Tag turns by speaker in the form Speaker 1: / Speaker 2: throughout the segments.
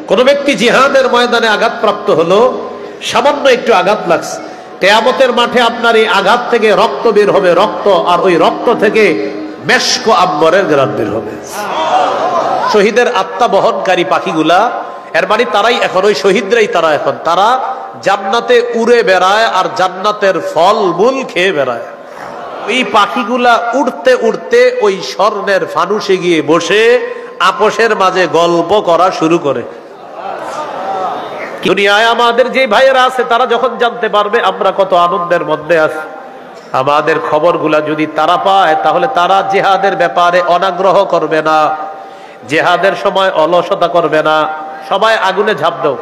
Speaker 1: কোন ব্যক্তি জিহাদের ময়দানে আঘাতপ্রাপ্ত হলো, সামান্য একটু আঘাত লাগছে, কিয়ামতের মাঠে আপনার এই আঘাত থেকে রক্ত বের হবে, রক্ত, আর ওই রক্ত থেকে মেশক আম্বরের ঘ্রাণ বের হবে। শহীদের আত্মা বহনকারী পাখিগুলা, এর মানে তারাই এখন, ওই শহীদরাই তারা এখন, তারা জান্নাতে উড়ে বেড়ায় আর জান্নাতের ফল মূল খেয়ে বেড়ায়। এই পাখিগুলা উড়তে উড়তে ওই স্বর্ণের ফানুসে গিয়ে বসে আপোষের মাঝে গল্প করা শুরু করে। দুনিয়ায় আমাদের যে ভাইয়েরা আছে তারা যখন জানতে পারবে আমরা কত আনন্দের মধ্যে আছি, আমাদের খবরগুলা যদি তারা পায়, তাহলে তারা জিহাদের ব্যাপারে অনাগ্রহ করবে না, জিহাদের সময় অলসতা করবে না। সবাই আগুনে ঝাঁপ দাও।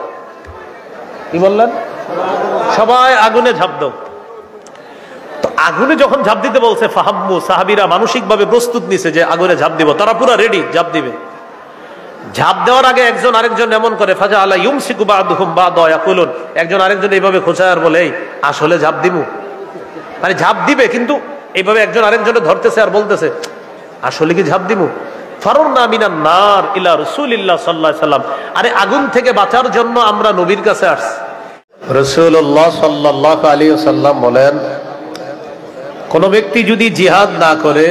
Speaker 1: কি বললেন? সবাই আগুনে ঝাঁপ দাও। তো আগুনে যখন ঝাঁপ দিতে বলছে, ফাহাম্মু, সাহাবীরা মানসিকভাবে প্রস্তুত নিছে যে আগুনে ঝাঁপ দিব, তারা পুরো রেডি ঝাঁপ দিবে। ঝাঁপ দেওয়ার আগে একজন আরেকজন এমন করে, ফাজা আলা ইউমসিকু বা'দুহুম বা'দা ইয়াকুলুন, একজন আরেকজন এইভাবে খোঁচায় আর বলে, আসলে ঝাঁপ দিমু, মানে ঝাঁপ দিবে, কিন্তু এইভাবে একজন আরেকজনে ধরতেছে আর বলতেছে, আসলে কি ঝাঁপ দিমু? ফারুরনা মিনান নার ইলা রাসূলিল্লাহ সাল্লাল্লাহু আলাইহি সাল্লাম, আরে আগুন থেকে বাঁচার জন্য আমরা নবীর কাছে আসছি। রাসূলুল্লাহ সাল্লাল্লাহু আলাইহি ওয়াসাল্লাম বলেন, কোন ব্যক্তি যদি জিহাদ না করে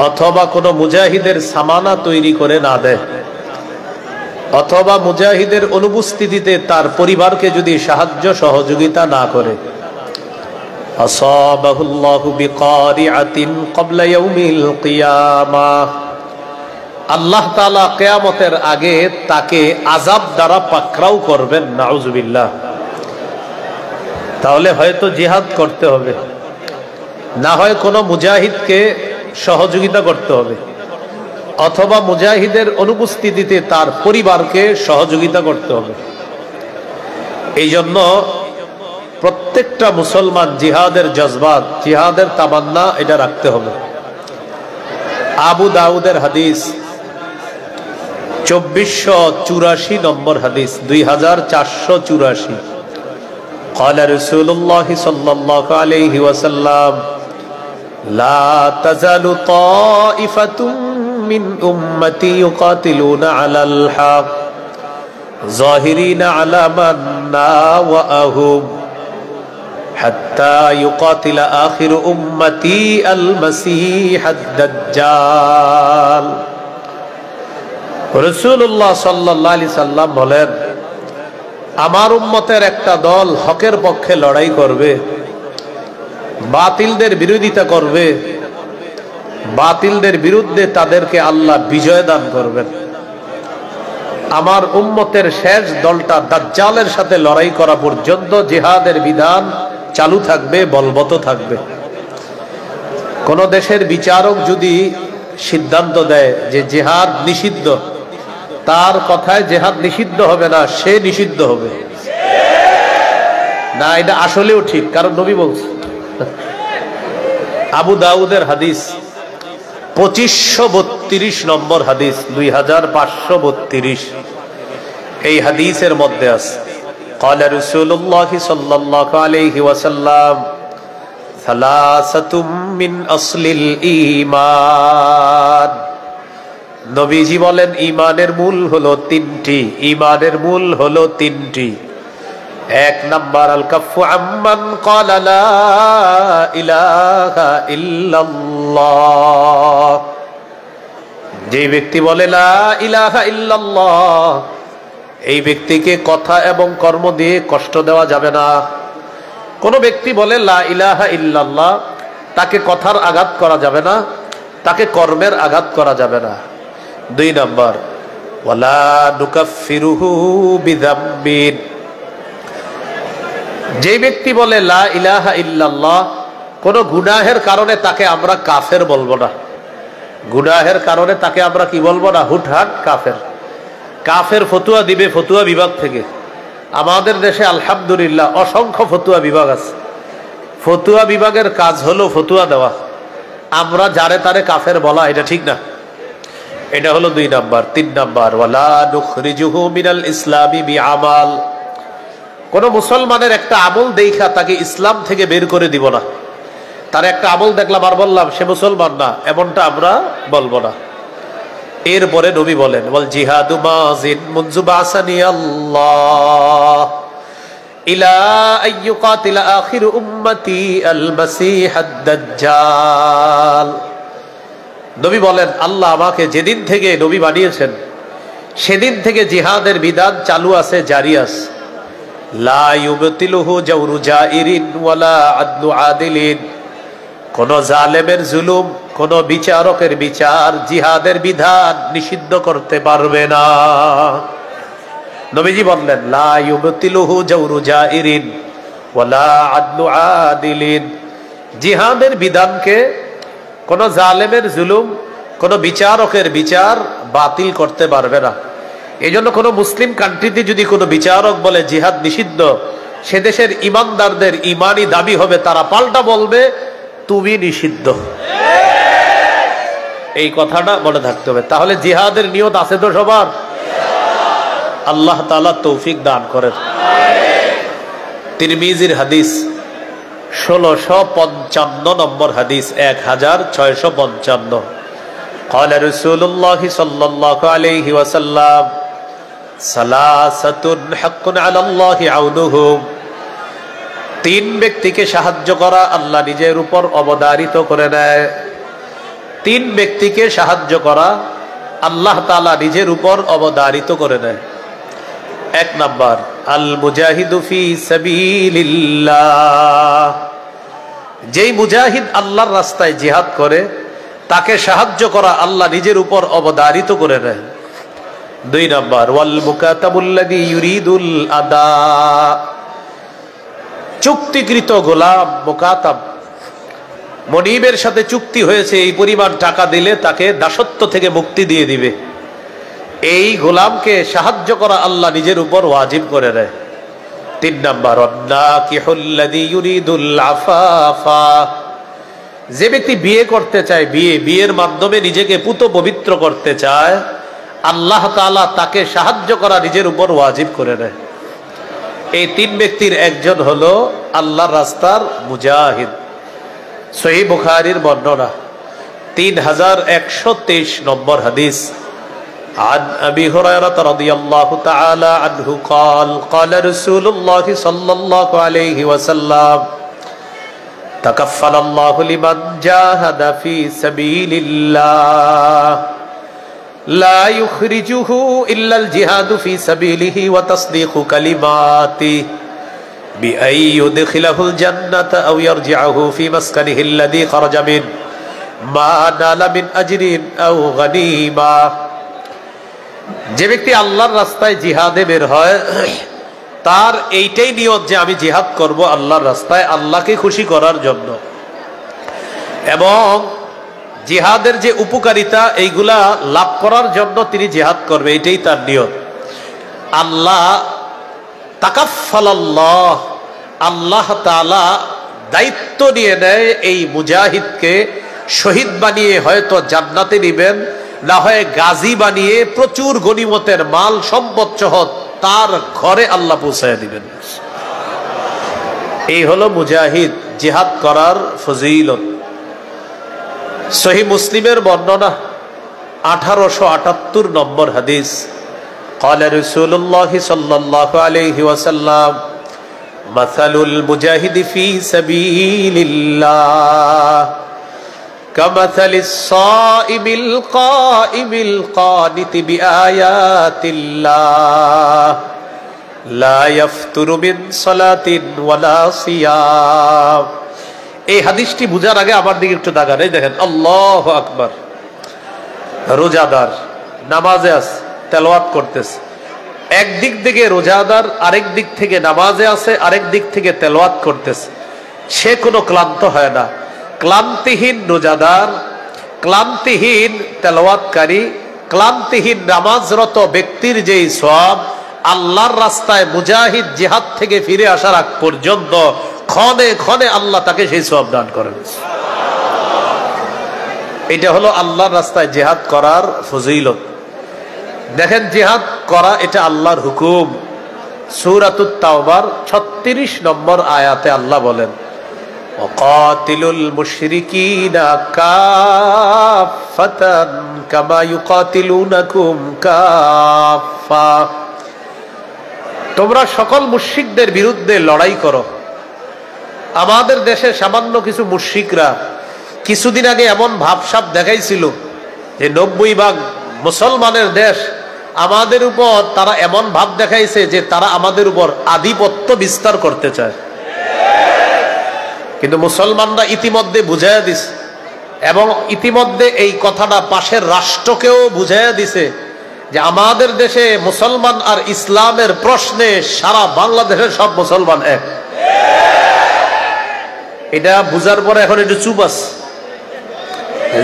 Speaker 1: অথবা কোন মুজাহিদের সামানা তৈরি করে না দেয়, অথবা মুজাহিদের অনুপস্থিতিতে তার পরিবারকে যদি সাহায্য সহযোগিতা না করে, আসাবাহুল্লাহু বিকারিআতিন ক্বাবলা ইয়াউমিল কিয়ামাহ, আল্লাহ তাআলা কিয়ামতের আগে তাকে আযাব দ্বারা পাকড়াও করবেন, নাউযুবিল্লাহ। তাহলে হয়তো জিহাদ করতে হবে, না হয় কোনো মুজাহিদকে সহযোগিতা করতে হবে, অথবা মুজাহিদের অনুপস্থিতিতে তার পরিবারকে সহযোগিতা করতে হবে। এই জন্য প্রত্যেকটা মুসলমান জিহাদের জজবাত, জিহাদের তামান্না এটা রাখতে হবে। আবু দাউদের হাদিস 2484 নম্বর হাদিস, 2484, قال رسول الله صلى الله عليه وسلم لا تزال طائفة من أمتي يقاتلون على الحق ظاهرين على من ناوأهم حتى يقاتل آخر أمتي المسيح الدجال। রাসূলুল্লাহ সাল্লাল্লাহু আলাইহি সাল্লাম বলেন, আমার উম্মতের একটা দল হকের পক্ষে লড়াই করবে, বাতিলদের বিরোধিতা করবে, বাতিলদের বিরুদ্ধে তাদেরকে আল্লাহ বিজয় দান করবেন। আমার উম্মতের শেষ দলটা দাজ্জালের সাথে লড়াই করা পর্যন্ত জিহাদের বিধান চালু থাকবে, বলবৎ থাকবে। কোন দেশের বিচারক যদি সিদ্ধান্ত দেয় যে জিহাদ নিষিদ্ধ, তার কথায় জিহাদ নিষিদ্ধ হবে না, সে নিষিদ্ধ হবে না। এটা আসলেও ঠিক, কারণ নবী বলছে। আবু দাউদের হাদিস 2532 নম্বর হাদিস, 2532, এই হাদিসের মধ্যে আছে, قال رسول الله صلى الله عليه وسلم ثلاثة من أصل الإيمان, নবীজি বলেন ঈমানের মূল হলো তিনটি, ঈমানের মূল হলো তিনটি। এক নাম্বার আল কাফু আম্মান ক্বালা লা ইলাহা ইল্লাল্লাহ, যে ব্যক্তি বলে লা ইলাহা ইল্লাল্লাহ, এই ব্যক্তিকে কথা এবং কর্ম দিয়ে কষ্ট দেওয়া যাবে না। কোন ব্যক্তি বলে লা ইলাহা ইল্লাল্লাহ, তাকে কথার আঘাত করা যাবে না, তাকে কর্মের আঘাত করা যাবে না। দুই নাম্বার ওয়ালা নুকাফিরুহু বিযাম্বিন, যে ব্যক্তি বলে লা ইলাহা ইল্লাল্লাহ, কোন গুনাহের কারণে তাকে আমরা কাফের বলবো না, গুনাহের কারণে তাকে আমরা কি বলবো না, হুটহাট কাফের। কাফের ফতুয়া দিবে ফতুয়া বিভাগ থেকে। আমাদের দেশে আলহামদুলিল্লাহ অসংখ্য ফতুয়া বিভাগ আছে, ফতুয়া বিভাগের কাজ হলো ফতুয়া দেওয়া, আমরা যারে তারে কাফের বলা এটা ঠিক না। এটা হলো দুই নাম্বার। তিন নাম্বার ওয়ালা নুখরিজুহু মিনাল ইসলামি বিআমাল, কোন মুসলমানের একটা আমল দেখা তাকে ইসলাম থেকে বের করে দিব না। তার একটা আমল দেখলাম আর বললাম সে মুসলমান না, এমনটা আমরা বলবো না। এরপরে নবী বলেন, ওয়াল জিহাদু মাযিন মুনযু বাসানি আল্লাহ ইলা আইয়ুকাতিলা আখির উম্মতি আল মাসীহ আদ-দাজ্জাল। নবী বলেন, আল্লাহ আমাকে যেদিন থেকে নবী বানিয়েছেন সেদিন থেকে জিহাদের বিধান চালু আছে, জারি আছে। লা ইউবতিলুহু জাওরু জাইরিন ওয়ালা আদলু আদিলিন। কোন জালেমের জুলুম, কোন বিচারকের বিচার জিহাদের বিধান নিষিদ্ধ করতে পারবে না। নবীজি বললেন, লা ইউবতিলুহু জাওরু জাইরিন ওয়ালা আদলু আদিলিন। জিহাদের বিধানকে কোন জালেমের জুলুম, কোন বিচারকের বিচার বাতিল করতে পারবে না। এই জন্য কোন মুসলিম কান্ট্রিতে যদি কোনো বিচারক বলে জিহাদ নিষিদ্ধ, সে দেশের ইমানদারদের ইমানি দাবি হবে তারা পাল্টা বলবে তুমি নিষিদ্ধ। এই কথাটা মনে থাকতে হবে। তাহলে জিহাদের নিয়ত আছে তো সবার? আল্লাহ তাআলা তৌফিক দান করেন। তিরমিজির হাদিস 1655 নম্বর হাদিস, 1655। قال رسول الله صلى الله عليه وسلم ثلاثة حق على الله عونهم। তিন ব্যক্তিকে সাহায্য করা আল্লাহ নিজের উপর অবধারিত করে নেয়। তিন ব্যক্তিকে সাহায্য করা আল্লাহ তাআলা নিজের উপর অবধারিত করে নেয়। এক নাম্বার, আল মুজাহিদু ফি সাবিলিল্লাহ। যেই মুজাহিদ আল্লাহর রাস্তায় জিহাদ করে তাকে সাহায্য করা আল্লাহ নিজের উপর অবধারিত করে নেয়। দুই নাম্বার, ওয়াল মুকাতাবুল্লাযী ইউরিদুল আদা। চুক্তিকৃত গোলাম, মুকাতাব, মনিবের সাথে চুক্তি হয়েছে এই পরিমাণ টাকা দিলে তাকে দাসত্ব থেকে মুক্তি দিয়ে দিবে, এই গোলামকে সাহায্য করা আল্লাহ নিজের উপর ওয়াজিব করে দেয়। তিন নাম্বার, ওয়ান্নাকিহুল্লাযী ইউরিদুল আফাফা। যে ব্যক্তি বিয়ে করতে চায়, বিয়ের মাধ্যমে নিজেকে পুত পবিত্র করতে চায়, আল্লাহ তাআলা তাকে সাহায্য করা নিজের উপর ওয়াজিব করে দেয়। এই তিন ব্যক্তির একজন হলো আল্লাহর রাস্তার মুজাহিদ। সহিহ বুখারীর বর্ণনা, 3123 নম্বর হাদিস। عن أبي هريرة رضي الله تعالى عنه قال قال رسول الله صلى الله عليه وسلم تكفل الله لمن جاهد في سبيل الله لا يخرجه إلا الجهاد في سبيله وتصديق كلماته بأن يدخله الجنة أو يرجعه في مسكنه الذي خرج منه ما نال من أجر أو غنيمة। যে ব্যক্তি আল্লাহর রাস্তায় জিহাদে বের হয় তার এইটাই নিয়ত যে আমি জিহাদ করব আল্লাহর রাস্তায় আল্লাহকে খুশি করার জন্য, এবং জিহাদের যে উপকারিতা এইগুলা লাভ করার জন্য তিনি জিহাদ করবে, এটাই তার নিয়ত। আল্লাহ তাকাফফালাল্লাহ, আল্লাহ তাআলা দায়িত্ব নিয়ে নেয় এই মুজাহিদকে শহীদ বানিয়ে হয়তো জান্নাতে নিবেন, না হয় গাজী বানিয়ে প্রচুর গনিমতের মাল সম্পদ সহ তার ঘরে আল্লাহ পৌঁছায় দিবেন। এই হলো মুজাহিদ, জিহাদ করার ফজিলত। সহিহ মুসলিমের বর্ণনা, 1878 নম্বর হাদিস। قال رسول الله صلى الله عليه وسلم مثل المجاهد في سبيل الله كمثل الصائم القائم القانت بآيات الله لا يفتر من صلاة ولا صيام। এই হাদিসটি বুঝার আগে আমার দিকে একটু তাকান। এই দেখেন, আল্লাহু আকবার। রোজাদার নামাজে আছে, তেলাওয়াত করতেছে। একদিক থেকে রোজাদার, আরেক দিক থেকে নামাজে আছে, আরেক দিক থেকে তেলাওয়াত করতেছে। সে কোনো ক্লান্ত হয় না। ক্লান্তিহীন রোজাদার, ক্লান্তিহীন তেলাওয়াতকারী, ক্লান্তিহীন নামাজরত ব্যক্তির যেই সওয়াব, আল্লাহর রাস্তায় মুজাহিদ জিহাদ থেকে ফিরে আসার আগ পর্যন্ত ক্ষণে ক্ষণে আল্লাহ তাকে সেই সওয়াব দান করেন। এটা হলো আল্লাহর রাস্তায় জিহাদ করার ফজিলত। দেখেন, জিহাদ করা এটা আল্লাহর হুকুম। সূরাতুত তাওবার 36 নম্বর আয়াতে আল্লাহ বলেন, ওয়াকাতিলুল মুশরিকিনা কাফাতান কামা ইউকাতিলুনাকুম কাফা। তোমরা সকল মুশরিকদের বিরুদ্ধে লড়াই করো। আমাদের দেশে সামান্য কিছু মুশরিকরা কিছুদিন আগে এমন ভাবসাব দেখাইছিল যে 90% মুসলমানের দেশ, আমাদের উপর তারা এমন ভাব দেখাইছে যে তারা আমাদের উপর আধিপত্য বিস্তার করতে চায়। কিন্তু মুসলমানরা ইতিমধ্যে বুঝাইয়া দিছে, এবং ইতিমধ্যে এই কথাটা পাশের রাষ্ট্রকেও বুঝাইয়া দিছে যে আমাদের দেশে মুসলমান আর ইসলামের প্রশ্নে সারা বাংলাদেশের সব মুসলমান এক। এটা বুঝার পরে এখন একটু চুপ আছে,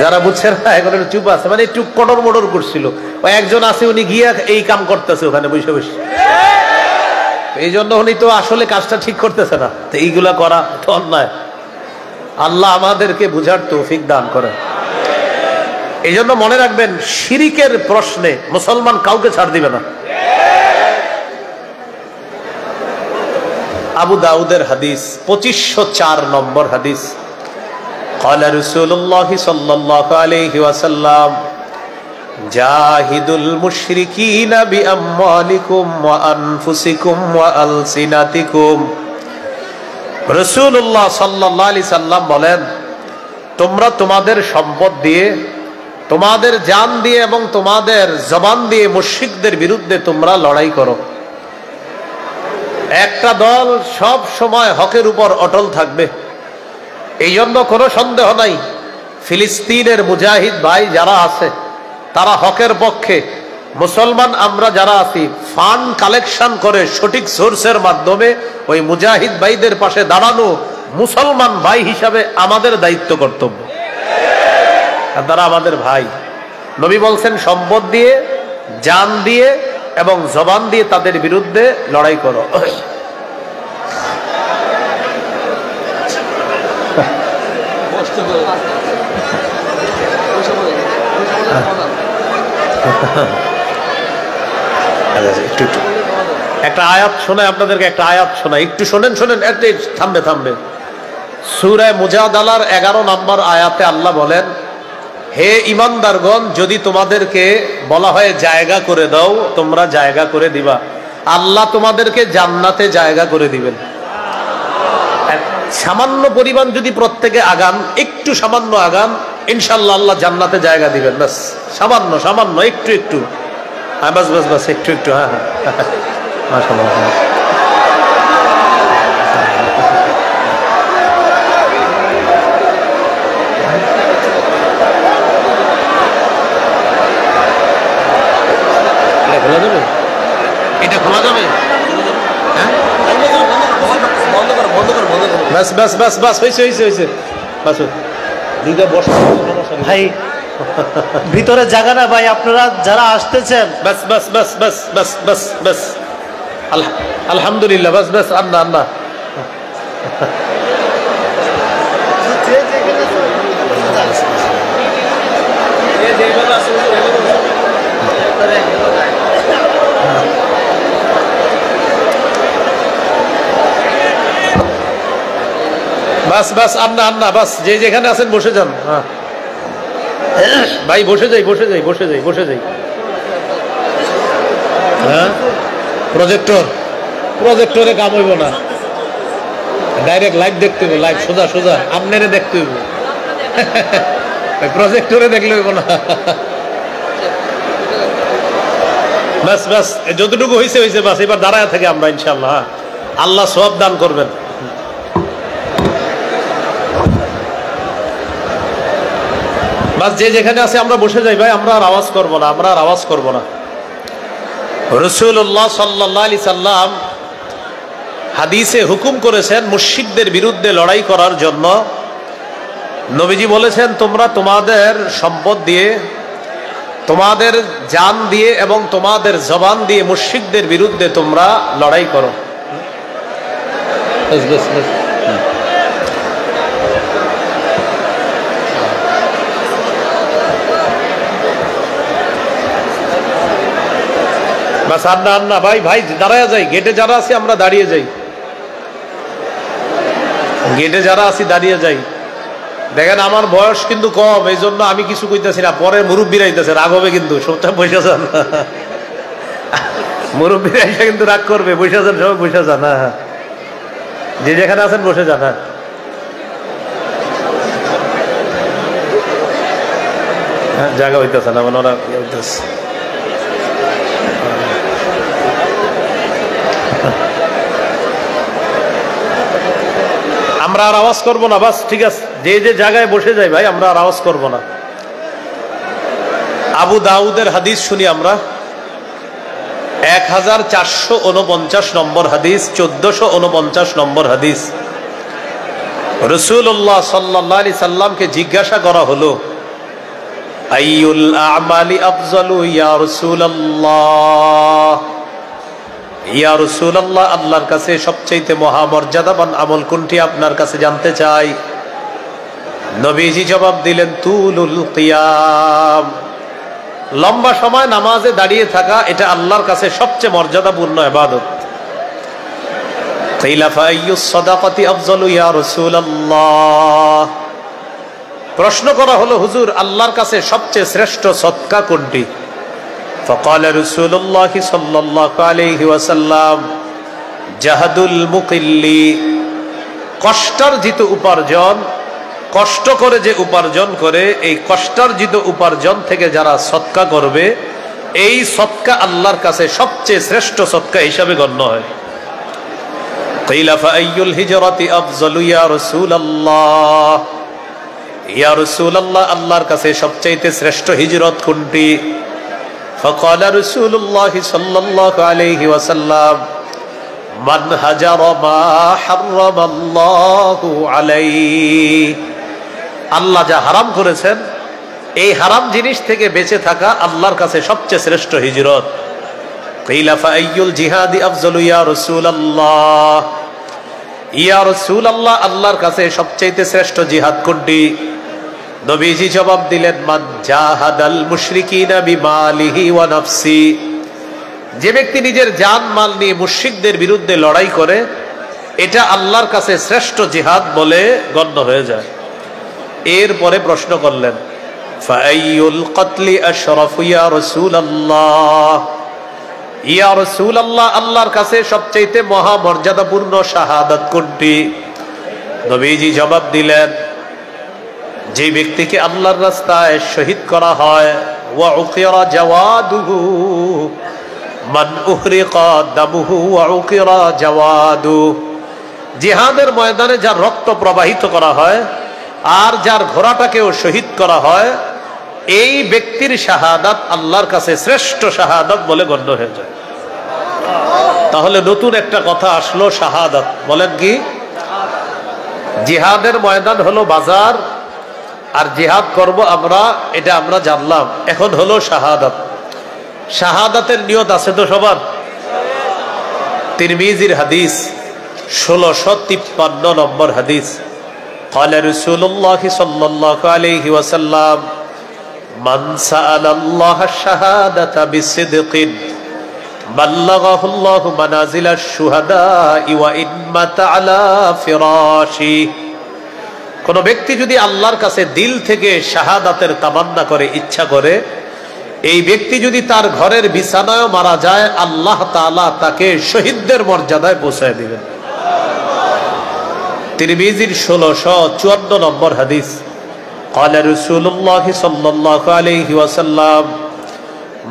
Speaker 1: যারা বুঝছে না এখন একটু চুপ আছে, মানে একটু কটর মটর করছিল। ওই একজন আছে, উনি গিয়া এই কাম করতেছে ওখানে বসে বসে, এই জন্য উনি তো আসলে কাজটা ঠিক করতেছে না। তো এইগুলা করা তো অন্যায়। আল্লাহ আমাদেরকে বুঝার তৌফিক দান করে। এই জন্য মনে রাখবেন, শিরিকের প্রশ্নে মুসলমান কাউকে ছাড় দিবে না। আবু দাউদের হাদিস 2504 নম্বর হাদিস, قال رسول الله صلى الله عليه وسلم جاهدوا المشركين بأموالكم وأنفسكم وألسنتكم। রাসূলুল্লাহ সাল্লাল্লাহু আলাইহি সাল্লাম বলেন, তোমরা তোমাদের সম্পদ দিয়ে, তোমাদের জান দিয়ে এবং তোমাদের জবান দিয়ে মুশরিকদের বিরুদ্ধে তোমরা লড়াই করো। একটা দল সব সময় হকের উপর অটল থাকবে। এই জন্য কোনো সন্দেহ নাই, ফিলিস্তিনের মুজাহিদ ভাই যারা আছে তারা হকের পক্ষে। মুসলমান আমরা যারা আছি ফান্ড কালেকশন করে সঠিক সোর্সের মাধ্যমে ওই মুজাহিদ ভাইদের পাশে দাঁড়ানো মুসলমান ভাই হিসাবে আমাদের দায়িত্ব কর্তব্য। তারা আমাদের ভাই। নবী বলছেন, সম্পদ দিয়ে, জান দিয়ে এবং জবান দিয়ে তাদের বিরুদ্ধে লড়াই করো। একটা আয়াত শোনায় আপনাদেরকে, একটা আয়াত শোনায়, একটু শোনেন। থামবে। সূরা মুজাদালার 11 নম্বর আয়াতে আল্লাহ বলেন, হে ঈমানদারগণ, যদি তোমাদেরকে বলা হয় জায়গা করে দাও, তোমরা জায়গা করে দিবা। আল্লাহ তোমাদেরকে জান্নাতে জায়গা করে দিবেন। সামান্য পরিমাণ যদি প্রত্যেকে আগান, একটু সামান্য আগান, ইনশাআল্লাহ আল্লাহ জান্নাতে জায়গা দিবেন। বাস সামান্য একটু বাস একটু। হ্যাঁ, মাশাআল্লাহ। খোলা যাবে? এটা খোলা যাবে? হ্যাঁ, বাস হয়েছে।
Speaker 2: ভাই ভিতরে জায়গা না ভাই, আপনারা যারা আসতেছেন
Speaker 1: বাস। আলহামদুলিল্লাহ, বাস আন্না। বাস আন্না বাস, যে যেখানে আছেন বসে যান। ভাই বসে যাই। হ্যাঁ, প্রজেক্টরে কাম হইব না, ডাইরেক্ট লাইভ দেখতে হইব, লাইভ সোজা আমনেরে দেখতে হইব, প্রজেক্টরে দেখলে হইব না। বাস যতটুকু হয়েছে বাস, এবার দাঁড়ায় থাকে আমরা ইনশাআল্লাহ। আল্লাহ সওয়াব দান করবেন। বাস যে যেখানে আছে আমরা বসে যাই ভাই, আমরা আর আওয়াজ করব না। রাসূলুল্লাহ সাল্লাল্লাহু আলাইহি সাল্লাম হাদিসে হুকুম করেছেন মুশরিকদের বিরুদ্ধে লড়াই করার জন্য। নবীজি বলেছেন, তোমরা তোমাদের সম্পদ দিয়ে, তোমাদের জান দিয়ে এবং তোমাদের জবান দিয়ে মুশরিকদের বিরুদ্ধে তোমরা লড়াই করো। বাস আন্না ভাই দাঁড়ায় যাই, গেটে যারা আছে আমরা দাঁড়িয়ে যাই। গেটে যারা আছি দাঁড়িয়ে যাই। দেখেন আমার বয়স কিন্তু কম, এই জন্য আমি কিছু কইতেছি না, পরে মুরব্বীরা আইতেছে, রাগ হবে কিন্তু। সবটা বসে যান, মুরব্বীরা এসে কিন্তু রাগ করবে। বসে যান, সবাই বসে যান। হ্যাঁ, যে যেখানে আছেন বসে যান। হ্যাঁ, জায়গা হইতেছে না, মানে ওরা হইতেছে। আমরা আর আওয়াজ করবো না, বাস ঠিক আছে, যে যে জায়গায় বসে যাই ভাই, আমরা আর আওয়াজ করবো না। আবু দাউদের হাদিস শুনি আমরা, 1449 নম্বর হাদিস, 1449 নম্বর হাদিস। রাসূলুল্লাহ সাল্লাল্লাহু আলাইহি সাল্লামকে জিজ্ঞাসা করা হলো, আইয়ুল আমালি আফজালু ইয়া রাসূলুল্লাহ, ইয়া রাসূলুল্লাহ, আল্লাহর কাছে সবচেয়ে মহামর্যাদাবান আমল কোনটি আপনার কাছে জানতে চাই। নবীজি জবাব দিলেন, তুলুল কিয়াম, লম্বা সময় নামাজে দাঁড়িয়ে থাকা, এটা আল্লাহর কাছে সবচেয়ে মর্যাদাপূর্ণ ইবাদত। কিলা ফাইয়ুস সাদাকাতি আফজালু ইয়া রাসূলুল্লাহ, প্রশ্ন করা হলো, হুজুর আল্লাহর কাছে সবচেয়ে শ্রেষ্ঠ সদকা কোনটি? فقال رسول الله صلى الله عليه وسلم জাহাদুল মুকিল্লি, কষ্টার্জিত উপার্জন, কষ্ট করে যে উপার্জন করে, এই কষ্টার্জিত উপার্জন থেকে যারা সদকা করবে, এই সদকা আল্লাহর কাছে সবচেয়ে শ্রেষ্ঠ সদকা হিসাবে গণ্য হয়। কিলা ফাআইয়ুল হিজরাতি আফজালু ইয়া রাসূলুল্লাহ, ইয়া রাসূলুল্লাহ, আল্লাহর কাছে সবচেয়ে শ্রেষ্ঠ হিজরত কোনটি? فقال رسول الله صلى الله عليه وسلم من هجر ما حرم الله عليه, আল্লাহ যা হারাম করেছেন এই হারাম জিনিস থেকে বেঁচে থাকা আল্লাহর কাছে সবচেয়ে শ্রেষ্ঠ হিজরত। কিলা ফাআইয়ুল জিহাদি আফজালু ইয়া রাসূলুল্লাহ, ইয়া রাসূলুল্লাহ, আল্লাহর কাছে সবচেয়ে শ্রেষ্ঠ জিহাদ কোনটি? নবীজি জবাব দিলেন, মান জাহাদাল মুশরিকিনা বিমালিহি ওয়া নাফসি, যে ব্যক্তি নিজের জান মাল নিয়ে মুশরিকদের বিরুদ্ধে লড়াই করে, এটা আল্লাহর কাছে শ্রেষ্ঠ জিহাদ বলে গণ্য হয়ে যায়। এরপরে প্রশ্ন করলেন, ফাআইয়ুল কতলি আশরাফু ইয়া রাসূলুল্লাহ, ইয়া রাসূলুল্লাহ, আল্লাহর কাছে সবচেয়ে মহামর্যাদাপূর্ণ শাহাদাত কোনটি? নবীজি জবাব দিলেন, যে ব্যক্তিকে আল্লাহর রাস্তায় শহীদ করা হয়, ওয়া উকিরা জাওয়াদুহু, মান উহরিকা দামুহু ওয়া উকিরা জাওয়াদু, জিহাদের ময়দানে যার রক্ত প্রবাহিত করা হয় আর যার ঘোড়াটাকেও শহীদ করা হয়, এই ব্যক্তির শাহাদাত আল্লাহর কাছে শ্রেষ্ঠ শাহাদাত বলে গণ্য হয়ে যায়। তাহলে নতুন একটা কথা আসলো, শাহাদাত। বলেন কি? জিহাদের ময়দান হলো বাজার, আর জিহাদ করব আমরা, এটা আমরা জানলাম। এখন হলো শাহাদাত। শাহাদাতের নিয়ত আছে তো সবার? তিরমিজির হাদিস, 1653 নম্বর হাদিস। قال رسول الله صلى الله عليه وسلم من سأل الله الشهادة بصدق بلغه الله منازل الشهداء وإن مات على فراشه, কোন ব্যক্তি যদি আল্লাহর কাছে দিল থেকে শাহাদাতের তামান্না করে, ইচ্ছা করে, এই ব্যক্তি যদি তার ঘরের বিছানায় মারা যায়, আল্লাহ তাআলা তাকে শহীদদের মর্যাদায় পৌঁছায় দিবেন। তিরমিজির 1654 নম্বর হাদিস। قال رسول الله صلى الله عليه وسلم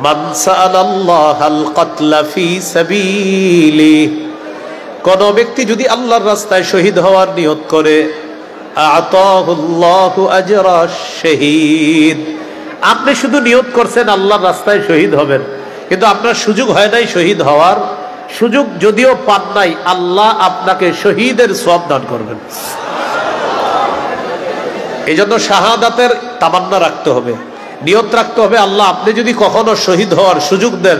Speaker 1: من سأل الله القتل في سبيله, কোন ব্যক্তি যদি আল্লাহর রাস্তায় শহীদ হওয়ার নিয়ত করে, আতাহুল্লাহু আজরা শহীদ, আপনি শুধু নিয়ত করছেন আল্লাহর রাস্তায় শহীদ হবেন, কিন্তু আপনার সুযোগ হয় নাই শহীদ হওয়ার, সুযোগ যদিও পান নাই, আল্লাহ আপনাকে শহীদের সওয়াব দান করবেন। এই জন্য শাহাদাতের তামান্না রাখতে হবে, নিয়ত রাখতে হবে, আল্লাহ আপনি যদি কখনো শহীদ হওয়ার সুযোগ দেন,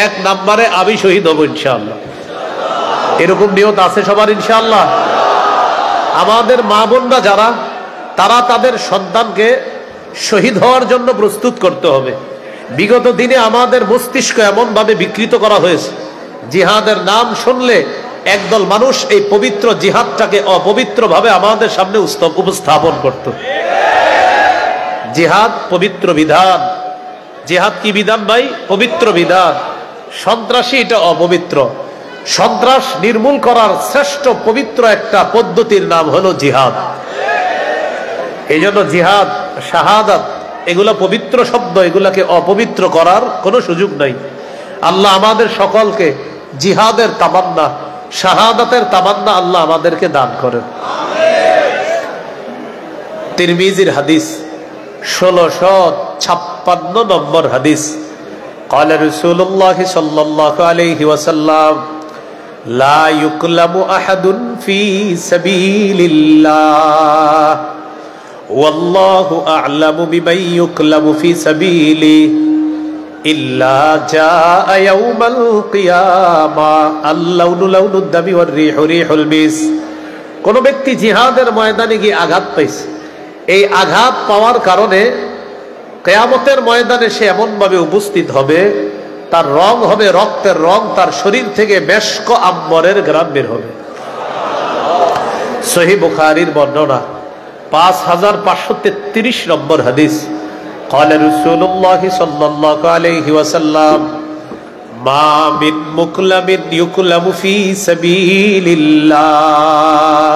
Speaker 1: 1 নম্বরে আমি শহীদ হব ইনশাআল্লাহ। এরকম নিয়ত আছে সবার ইনশাআল্লাহ? আমাদের মা বোনরা যারা, তারা তাদের সন্তানকে শহীদ হওয়ার জন্য প্রস্তুত করতে হবে। বিগত দিনে আমাদের মস্তিষ্ক এমন ভাবে বিকৃত করা হয়েছে, জিহাদের নাম শুনলে একদল মানুষ এই পবিত্র জিহাদটাকে অপবিত্র ভাবে আমাদের সামনে উপস্থাপন করত। জিহাদ পবিত্র বিধান। জিহাদ কি বিধান ভাই? পবিত্র বিধান। সন্ত্রাসী এটা অপবিত্র। সন্ত্রাস নির্মূল করার শ্রেষ্ঠ পবিত্র একটা পদ্ধতির নাম হলো জিহাদ। এই জন্য জিহাদ, শাহাদাত এগুলো পবিত্র শব্দ, এগুলাকে অপবিত্র করার কোনো সুযোগ নাই। আল্লাহ আমাদের সকলকে জিহাদের তামান্না, শাহাদাতের তামান্না আল্লাহ আমাদেরকে দান করেন। তিরমিজির হাদিস 1656 নম্বর হাদিস। قال رسول الله صلى الله عليه وسلم لا يكلم أحد في سبيل الله والله أعلم بمن يكلم في سبيله إلا جاء يوم القيامة اللون لون الدم والريح ريح المسك। কোন ব্যক্তি জিহাদের ময়দানে গিয়ে আঘাত পাইছে, এই আঘাত পাওয়ার কারণে কিয়ামতের ময়দানে সে এমন ভাবে উপস্থিত হবে, তার রং হবে রক্তের রং, তার শরীর থেকে মেশক আম্বরের ঘ্রাণ বের হবে। সহিহ বুখারীর বর্ণনা 5533 নম্বর হাদিস। قال رسول الله صلى الله عليه وسلم ما من مكلم يكلم في سبيل الله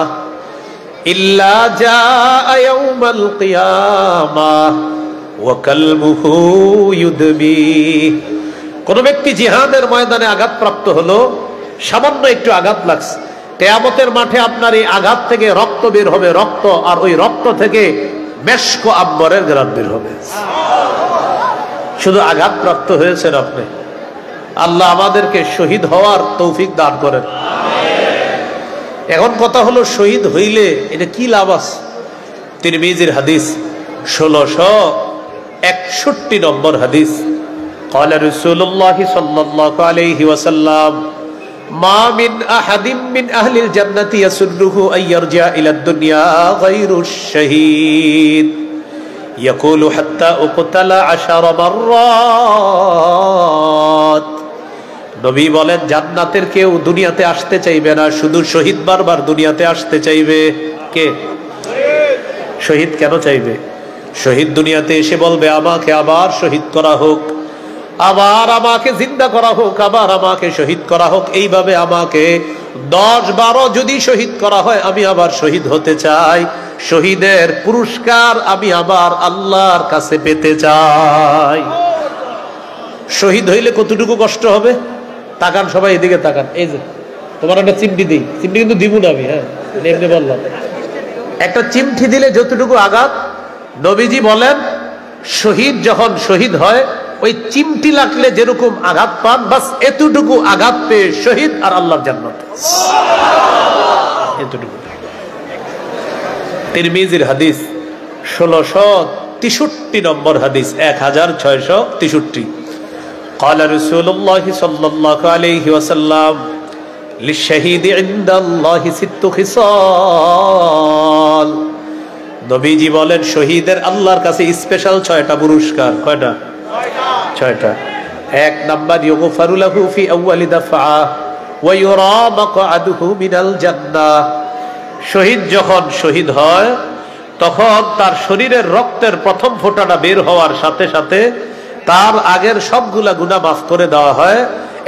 Speaker 1: إلا جاء يوم القيامة وكلبه يدمي। কোন ব্যক্তি জিহাদের ময়দানে আঘাতপ্রাপ্ত হলো, সামান্য একটু আঘাত লাগছে, কিয়ামতের মাঠে আপনার এই আঘাত থেকে রক্ত বের হবে, রক্ত, আর ওই রক্ত থেকে মেশক আম্বরের ঘ্রাণ বের হবে। শুধু আঘাতপ্রাপ্ত হয়েছেন আপনি, আল্লাহ আমাদেরকে শহীদ হওয়ার তৌফিক দান করেন। এখন কথা হলো, শহীদ হইলে এটা কি লাভ আছে? তিরমিজির হাদিস 1661 নম্বর হাদিস। قال رسول الله صلى الله عليه وسلم ما من أحد من أهل الجنة يسره أن يرجع إلى الدنيا غير الشهيد يقول حتى أقتل 10 مرات। নবী বলেন, জান্নাতের কেউ দুনিয়াতে আসতে চাইবে না, শুধু শহীদ বারবার দুনিয়াতে আসতে চাইবে। কে? শহীদ কেন চাইবে? শহীদ দুনিয়াতে এসে বলবে, আমাকে আবার শহীদ করা হোক, আবার আমাকে জিন্দা করা হোক, আবার আমাকে শহীদ করা হোক। এইভাবে আমাকে 10-12 যদি শহীদ করা হয়, আমি আবার শহীদ হতে চাই। শহীদের পুরস্কার আমি আবার আল্লাহর কাছে পেতে চাই। শহীদ হইলে কতটুকু কষ্ট হবে? তাকান সবাই, এদিকে তাকান। এই যে তোমার একটা চিমটি দিই, চিমটি কিন্তু দিব না আমি, হ্যাঁ এমনি বললাম। একটা চিমটি দিলে যতটুকু আঘাত, নবীজি বলেন শহীদ যখন শহীদ হয়, ওই চিমটি লাগলে যেরকম আঘাত পান, বাস এতটুকু আঘাত পেয়ে শহীদ আর আল্লাহর জান্নাত। এতটুকু। তিরমিজির হাদিস 1663 নম্বর হাদিস, 1663। قال رسول الله صلى الله عليه وسلم للشهيد عند الله 6 خصال। নবীজি বলেন, শহীদের আল্লাহর কাছে স্পেশাল 6টা পুরস্কার। কয়টা? 6টা। 1 নাম্বার, ইউগফারু লাহু ফি আউয়ালি দাফআ ওয়া ইউরা মাকআদুহু মিনাল জান্নাহ। শহীদ যখন শহীদ হয়, তখন তার শরীরের রক্তের প্রথম ফোঁটাটা বের হওয়ার সাথে সাথে তার আগের সবগুলা গুনাহ মাফ করে দেওয়া হয়,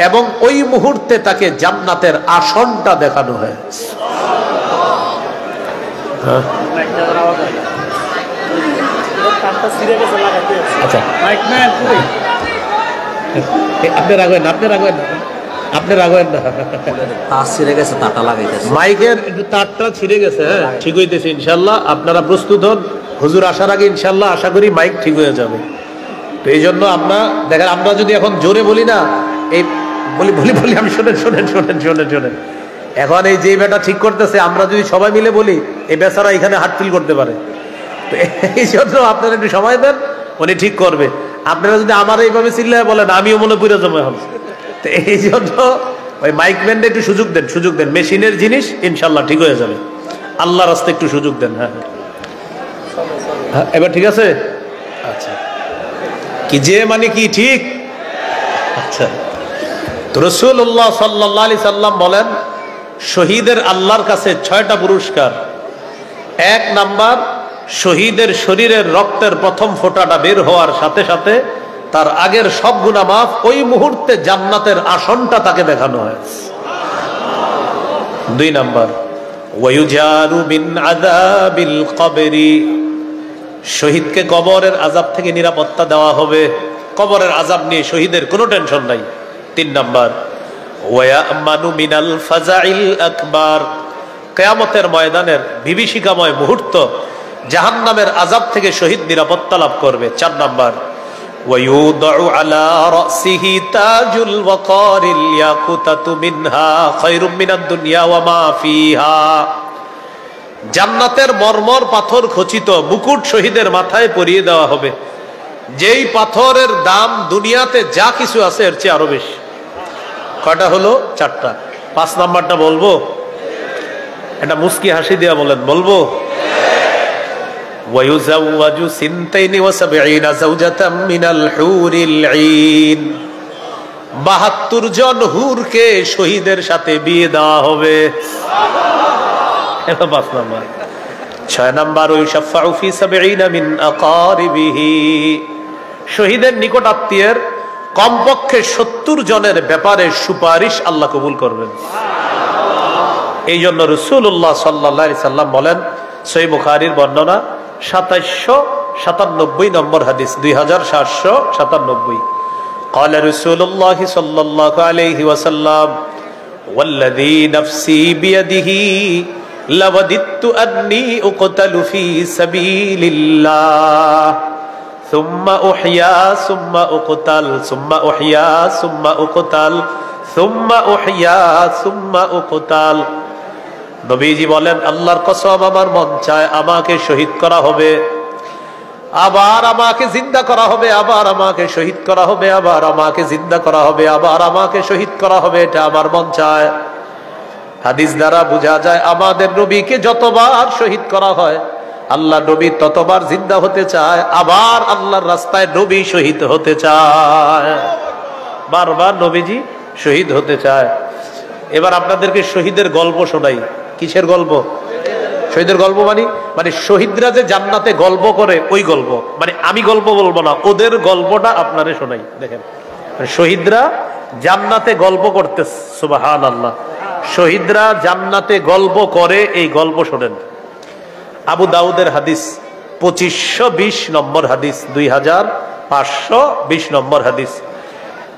Speaker 1: এবং ওই মুহূর্তে তাকে জান্নাতের আসনটা দেখানো হয়। আচ্ছা, আপনি রাখবেন না, আপনি রাখবেন না, আপনি রাখবেন না।
Speaker 3: তার ছিঁড়ে গেছে, তারটা লাগাইতেছে।
Speaker 1: মাইকের একটু তারটা ছিঁড়ে গেছে। হ্যাঁ, ঠিক হইতেছে ইনশাল্লাহ। আপনারা প্রস্তুত হন, হুজুর আসার আগে ইনশাল্লাহ আশা করি মাইক ঠিক হয়ে যাবে। তো এই জন্য আমরা দেখেন, আমরা যদি এখন জোরে বলি না, এই বলি বলি বলি আমি শোনেন শোনেন শোনেন শোনেন শোনেন, এখন এই যে বেটা ঠিক করতেছে, আমরা যদি সবাই মিলে বলি, এই বেচারা এখানে হার্ট ফিল করতে পারে। তো এই জন্য আপনারা একটু সময় দেন, উনি ঠিক করবে। আপনারা যদি আমার এইভাবে চিল্লায় বলেন, আমিও মনে পুরো জমা হবে। তো এই জন্য ওই মাইক ম্যানটা একটু সুযোগ দেন, সুযোগ দেন। মেশিনের জিনিস ইনশাল্লাহ ঠিক হয়ে যাবে, আল্লাহর রাস্তায় একটু সুযোগ দেন। হ্যাঁ হ্যাঁ, এবার ঠিক আছে। আচ্ছা, কি যে মানে কি ঠিক? আচ্ছা, তো রাসূলুল্লাহ সাল্লাল্লাহু আলাইহি সাল্লাম বলেন, শহীদের আল্লাহর কাছে 6টা পুরস্কার। 1 নাম্বার, শহীদের শরীরের রক্তের প্রথম ফোঁটাটা বের হওয়ার সাথে সাথে তার আগের সব গুনাহ মাফ, ওই মুহূর্তে জান্নাতের আসনটা তাকে দেখানো হয়। 2 নাম্বার, ওয়ায়ুজারু মিন আযাবিল কবরি, শহীদকে কবরের আযাব থেকে নিরাপত্তা দেওয়া হবে। কবরের আযাব নিয়ে শহীদের কোনো টেনশন নাই। 3 নাম্বার, ওয়ায়ামানু মিনাল ফাজাইল আকবার, কিয়ামতের ময়দানের বিভীষিকাময় মুহূর্ত, জাহান্নামের আযাব থেকে শহীদ নিরাপত্তা লাভ করবে। 4 নাম্বার, ওয়ায়ুদউ আলা রাসিহি তাজুল ওয়াকারিল ইয়াকুতাতু মিনহা খায়রুম মিনাদ দুনিয়া ওয়া মা ফিহা, জান্নাতের মরমর পাথর খচিত মুকুট শহীদের মাথায় পরিয়ে দেওয়া হবে, যেই পাথরের দাম দুনিয়াতে যা কিছু আছে এর চেয়ে আরো বেশি। কয়টা হলো? 4টা। 5 নাম্বারটা বলবো? এটা মুস্কি হাসি দিয়া বলেন, বলবো? ওয়ায়ুজাওয়াজু সিনতাইনি ওয়া সাবঈনা যাওজাতাম মিনাল হুরিল ঈন, 72 জন হুরকে শহীদের সাথে বিয়ে দেওয়া হবে। এটা 5 নাম্বার। 6 নাম্বার, ওয়াশফাউ ফি সাবঈনা মিন আকারিবিহি, শহীদের নিকট আত্মীয়ের কমপক্ষে 70 জনের ব্যাপারে সুপারিশ আল্লাহ কবুল করবেন। এই জন্য রাসূলুল্লাহ সাল্লাল্লাহু আলাইহি সাল্লাম বলেন, সহিহ বুখারীর বর্ণনা 2797 নম্বর হাদিস, 2797, قال رسول الله صلى الله عليه وسلم والذي نفسي بيده لوددت أني أقتل في سبيل الله ثم أحيا ثم أقتل ثم أحيا ثم أقتل ثم أحيا ثم أقتل। নবীজি বলেন, আল্লাহর কসম আমার মন চায় আমাকে শহীদ করা হবে, আবার আমাকে জিন্দা করা হবে, আবার আমাকে শহীদ করা হবে, আবার আমাকে জিন্দা করা হবে, আবার আমাকে শহীদ করা হবে, এটা আমার মন চায়। হাদিস দ্বারা বোঝা যায় আমাদের নবীকে যতবার শহীদ করা হয় আল্লাহ নবী ততবার জিন্দা হতে চায়, আবার আল্লাহর রাস্তায় নবী শহীদ হতে চায়, বারবার নবীজি শহীদ হতে চায়। এবার আপনাদেরকে শহীদের গল্প শোনাই। কিসের গল্প? শহীদের গল্প মানে শহীদরা যে জান্নাতে গল্প করে ওই গল্প, মানে আমি গল্প বলবো না, ওদের গল্পটা আপনারে শোনাই। দেখেন, শহীদরা জান্নাতে গল্প করতে, সুবহানাল্লাহ, শহীদরা জান্নাতে গল্প করে, এই গল্প শোনেন। আবু দাউদের হাদিস 2520 নম্বর হাদিস, 2520 নম্বর হাদিস।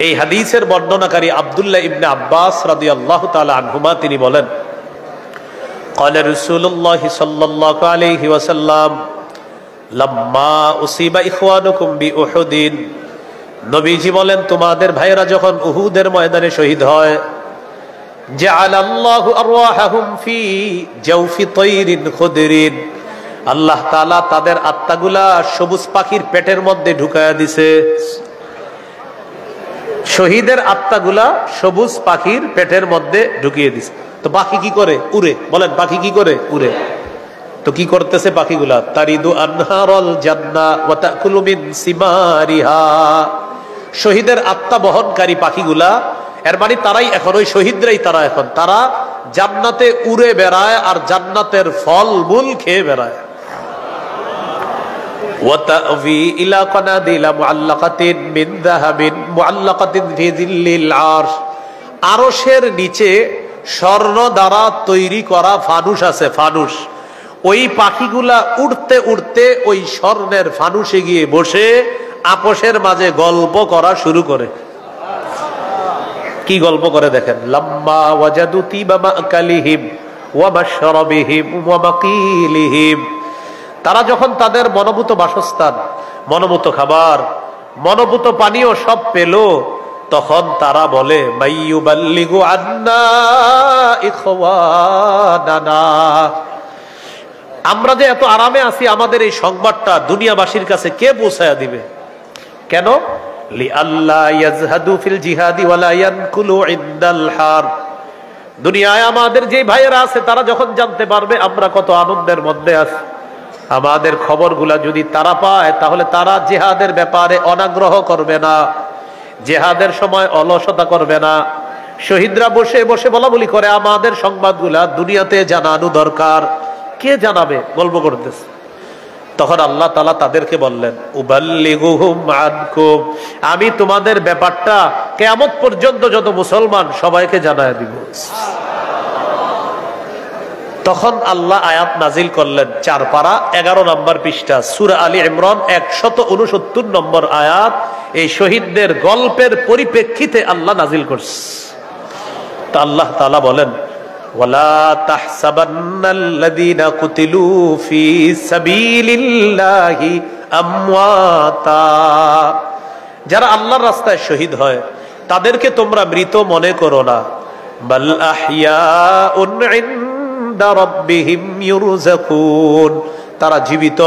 Speaker 1: এই হাদিসের বর্ণনাকারী আব্দুল্লাহ ইবনে আব্বাস রাদিয়াল্লাহু তাআলা আনহুমা, তিনি বলেন, قال رسول الله صلى الله عليه وسلم لما أصيب إخوانكم بأحد, নবীজি বলেন তোমাদের ভাইরা যখন উহুদের ময়দানে শহীদ হয়, جعل الله أرواحهم في جوف طير خضر, আল্লাহ তাআলা তাদের আত্মাগুলা সবুজ পাখির পেটের মধ্যে ঢুকায়া দিছে। শহীদের আত্মাগুলা সবুজ পাখির পেটের মধ্যে ঢুকিয়ে দিছে। তো পাখি কি করে? উড়ে। বলেন, পাখি কি করে? উড়ে। তো কি করতেছে পাখিগুলা? তারিদু আনহারুল জান্নাহ ওয়া তাকুলু মিন সিমারিহা, শহীদের আত্মা বহনকারী পাখিগুলা, এর মানে তারাই এখন, ওই শহীদরাই তারা এখন, তারা জান্নাতে উড়ে বেড়ায় আর জান্নাতের ফল মূল খেয়ে বেড়ায়। ওয়া তা'বি ইলা কানাদিলা মুআল্লাকাতিন মিন যাহাবিন মুআল্লাকাতিন ফি যিল্লিল আরশ, আরশের নিচে স্বর্ণ দ্বারা তৈরি করা ফানুস আছে, ফানুস। ওই পাখিগুলা উড়তে উড়তে ওই স্বর্ণের ফানুসে গিয়ে বসে আপসের মাঝে গল্প করা শুরু করে। কি গল্প করে দেখেন, লাম্মা ওয়াজাদু তিবা মাকালিহিম ওয়া মাশরাবিহিম ওয়া মাকিলিহিম, তারা যখন তাদের মনোভূত বাসস্থান, মনোভূত খাবার, মনোভূত পানীয় সব পেল, তখন তারা বলে, মাইয়ুবাল্লিগু আন্না ইখওয়ানানা, আমরা যে এত আরামে আছি আমাদের এই সংবাদটা দুনিয়াবাসীর কাছে কে পৌঁছায়া দিবে? কেন? লিআল্লা ইয়াজহাদু ফিল জিহাদি ওয়ালা ইয়ানকুলু ইনদাল হারব, দুনিয়ায় আমাদের যে ভাইয়েরা আছে তারা যখন জানতে পারবে আমরা কত আনন্দের মধ্যে আছি, আমাদের খবরগুলা যদি তারা পায় তাহলে তারা জিহাদের ব্যাপারে অনাগ্রহ করবে না, জিহাদের সময় অলসতা করবে না, শহীদরা বসে বসে বলা বলি করে আমাদের সংবাদগুলা দুনিয়াতে জানানো দরকার। কে জানাবে? গল্প করতেছে। তখন আল্লাহ তাআলা তাদেরকে বললেন, উবাল্লিগুহুম আনকুম, আমি তোমাদের ব্যাপারটা কিয়ামত পর্যন্ত যত মুসলমান সবাইকে জানায় দিব। তখন আল্লাহ আয়াত নাজিল করলেন 4 পারা 11 নম্বর পৃষ্ঠা সূরা আলী ইমরান 169 নম্বর আয়াত। এই শহীদদের গল্পের পরিপ্রেক্ষিতে আল্লাহ নাজিল করছে। তা আল্লাহ তাআলা বলেন, ওয়ালা তাহসাবান্নাল্লাযীনা কুতিলু ফী সাবিলিল্লাহি আমওয়াতা, যারা আল্লাহর রাস্তায় শহীদ হয় তাদেরকে তোমরা মৃত মনে করো না। বাল আহইয়াউন ইনদা রাব্বিহিম ইউরযাকুন, তারা জীবিত,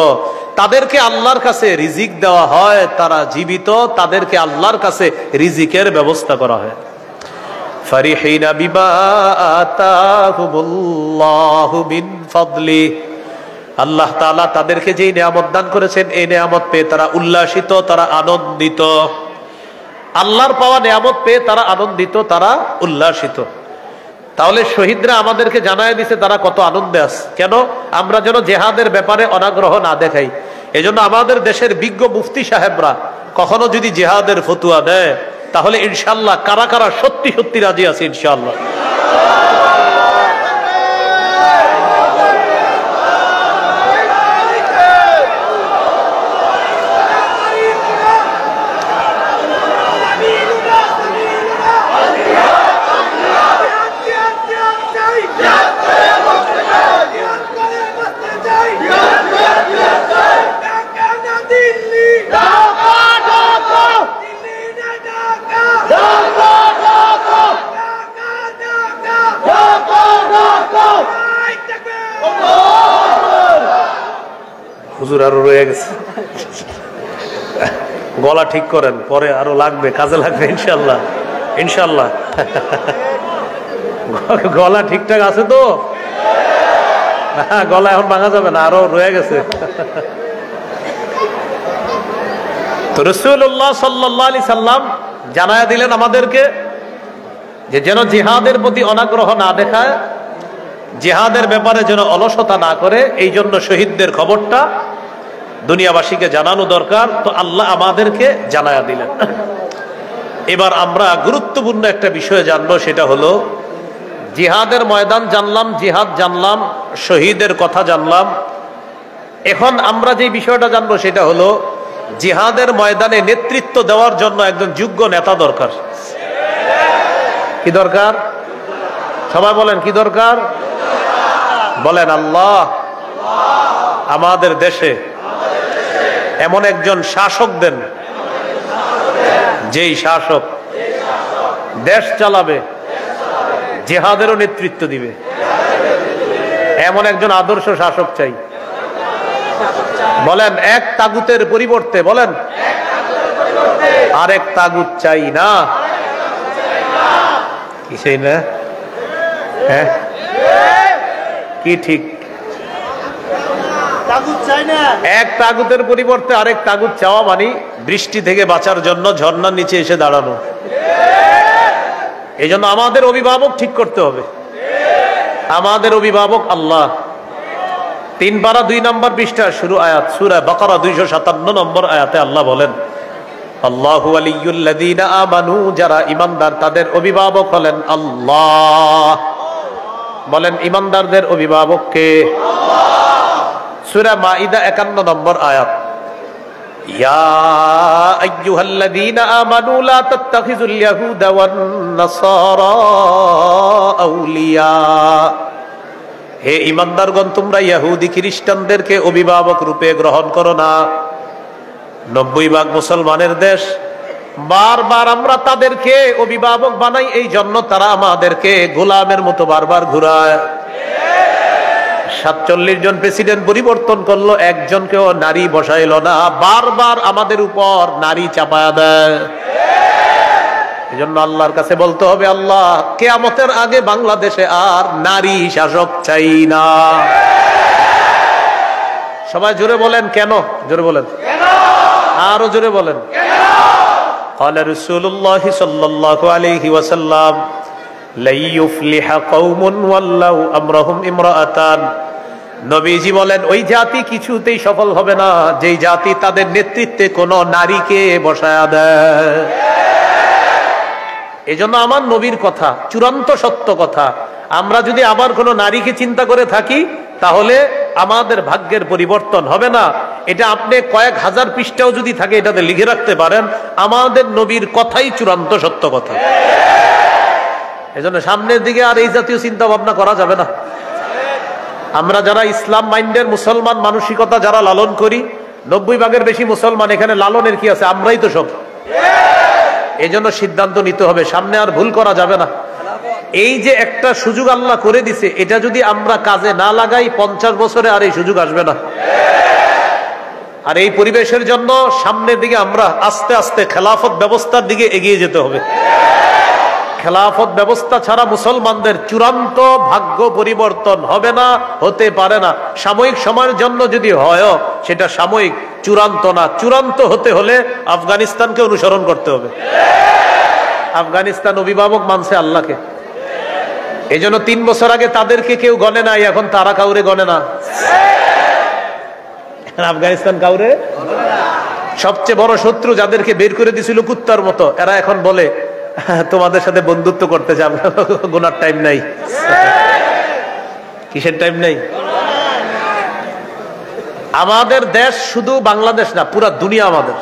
Speaker 1: তাদেরকে আল্লাহর কাছে রিজিক দেওয়া হয়। তারা জীবিত, তাদেরকে আল্লাহর কাছে রিজিকের ব্যবস্থা করা হয়। ফারিহিনা বিমা আতাহুমুল্লাহু মিন ফাদলি, আল্লাহ তাআলা তাদেরকে যেই নিয়ামত দান করেছেন এই নিয়ামত পেয়ে তারা উল্লাসিত, তারা আনন্দিত। আল্লাহর পাওয়া নিয়ামত পেয়ে তারা আনন্দিত, তারা উল্লাসিত। তাহলে শহীদরা আমাদেরকে জানায় দিছে তারা কত আনন্দে আছে। কেন? আমরা যেন জেহাদের ব্যাপারে অনাগ্রহ না দেখাই। এজন্য আমাদের দেশের বিজ্ঞ মুফতি সাহেবরা কখনো যদি জেহাদের ফতুয়া দেয় তাহলে ইনশাআল্লাহ কারা কারা সত্যি সত্যি রাজি আছে ইনশাআল্লাহ। হুজুর আরো রয়ে গেছে, গলা ঠিক করেন, পরে আরো লাগবে, কাজে লাগবে ইনশাল্লাহ। ইনশাল্লাহ গলা ঠিকঠাক আছে তো? গলা এখন ভাঙা যাবে না, আরো রয়ে গেছে। তো রাসূলুল্লাহ সাল্লাল্লাহু আলাইহি সাল্লাম জানায়া দিলেন আমাদেরকে যে যেন জিহাদের প্রতি অনাগ্রহ না দেখায়, জিহাদের ব্যাপারে যেন অলসতা না করে। এই জন্য শহীদদের খবরটা দুনিয়াবাসীকে জানানো দরকার। তো আল্লাহ আমাদেরকে জানায়া দিলেন। এবার আমরা গুরুত্বপূর্ণ একটা বিষয় জানবো, সেটা হলো জিহাদের ময়দান জানলাম, জিহাদ জানলাম, শহীদের কথা জানলাম। এখন আমরা যে বিষয়টা জানবো সেটা হলো জিহাদের ময়দানে নেতৃত্ব দেওয়ার জন্য একজন যোগ্য নেতা দরকার। কি দরকার? সবাই বলেন কি দরকার? বলেন আল্লাহ আমাদের দেশে এমন একজন শাসক দেন, যেই শাসক দেশ চালাবে, জিহাদেরও নেতৃত্ব দিবে। এমন একজন আদর্শ শাসক চাই। বলেন এক তাগুতের পরিবর্তে বলেন আরেক তাগুত চাই না। কি সেই না? হ্যাঁ কি ঠিক? এক তাগুতের পরিবর্তে আরেক তাগুত চাওয়া মানে বৃষ্টি থেকে বাঁচার জন্য ঝর্ণার নিচে এসে দাঁড়ানো। এই জন্য আমাদের অভিভাবক ঠিক করতে হবে। আমাদের অভিভাবক আল্লাহ। 3 পারা 2 নম্বর পৃষ্ঠা শুরু আয়াত সূরা বাকারা 257 নম্বর আয়াতে আল্লাহ বলেন, আল্লাহু ওয়ালিয়ুল্লাযীনা আমানু, যারা ঈমানদার তাদের অভিভাবক হলেন আল্লাহ। বলেন ঈমানদারদের অভিভাবক কে? সূরা মাইদা 51 নম্বর আয়াত, ইয়া আইয়ুহাল্লাযীনা আমানু লা তাত্তাখিযুল ইয়াহুদা ওয়ান নাসারা আউলিয়া। হে ঈমানদারগণ, তোমরা ইহুদি খ্রিস্টানদেরকে অভিভাবক রূপে গ্রহণ করো না। 90% মুসলমানের দেশ, বারবার আমরা তাদেরকে অভিভাবক বানাই, এই জন্য তারা আমাদেরকে গোলামের মতো বারবার ঘুরায়। 47 জন প্রেসিডেন্ট পরিবর্তন করলো, একজনকেও নারী বসাইল না, বারবার আমাদের উপর নারী চাপায়া দেয়। এই জন্য আল্লাহর কাছে বলতে হবে, আল্লাহ কিয়ামতের আগে বাংলাদেশে আর নারী শাসক চাই না। সবাই জোরে বলেন কেন? জোরে বলেন, আরো জোরে বলেন। قال رسول الله صلى الله عليه وسلم, লাইয়ুফলিহা কওমুন ওয়াল্লাউ আমরাহুম ইমরাআতান। নবীজি বলেন ওই জাতি কিছুতেই সফল হবে না যেই জাতি তাদের নেতৃত্বে কোন নারীকে বসায়া দেয়। এজন্য আমার নবীর কথা চূড়ান্ত সত্য কথা। আমরা যদি আবার কোন নারীকে চিন্তা করে থাকি তাহলে আমাদের ভাগ্যের পরিবর্তন হবে না। এটা আপনি কয়েক হাজার পৃষ্ঠাও যদি থাকে এটাতে লিখে রাখতে পারেন, আমাদের নবীর কথাই চূড়ান্ত সত্য কথা। এজন্য সামনের দিকে আর এই জাতীয় চিন্তা ভাবনা করা যাবে না। আমরা যারা ইসলাম মাইন্ডের মুসলমান মানসিকতা যারা লালন করি, 90 ভাগের বেশি মুসলমান, এখানে লালনের কি আছে? আমরাই তো সব। এই জন্য সিদ্ধান্ত নিতে হবে, সামনে আর ভুল করা যাবে না। এই যে একটা সুযোগ আল্লাহ করে দিছে, এটা যদি আমরা কাজে না লাগাই 50 বছরে আর এই সুযোগ আসবে না। আর এই পরিবেশের জন্য সামনের দিকে আমরা আস্তে আস্তে খেলাফত ব্যবস্থার দিকে এগিয়ে যেতে হবে। খেলাফত ব্যবস্থা ছাড়া মুসলমানদের চূড়ান্ত ভাগ্য পরিবর্তন হবে না, হতে পারে না। সাময়িক সময়ের জন্য যদি হয় সেটা সাময়িক, চূড়ান্ত না। চূড়ান্ত হতে হলে আফগানিস্তানকে অনুসরণ করতে হবে। আফগানিস্তান অভিভাবক মানছে আল্লাহকে, এই জন্য 3 বছর আগে তাদেরকে কেউ গণে নাই, এখন তারা কাউরে গণে না। আফগানিস্তান কাউরে, সবচেয়ে বড় শত্রু যাদেরকে বের করে দিছিল কুত্তার মতো, এরা এখন বলে তোমাদের সাথে বন্ধুত্ব করতে চাই, গোনার টাইম নাই। কিসের টাইম নাই? আমাদের দেশ শুধু বাংলাদেশ না, পুরা দুনিয়া আমাদের।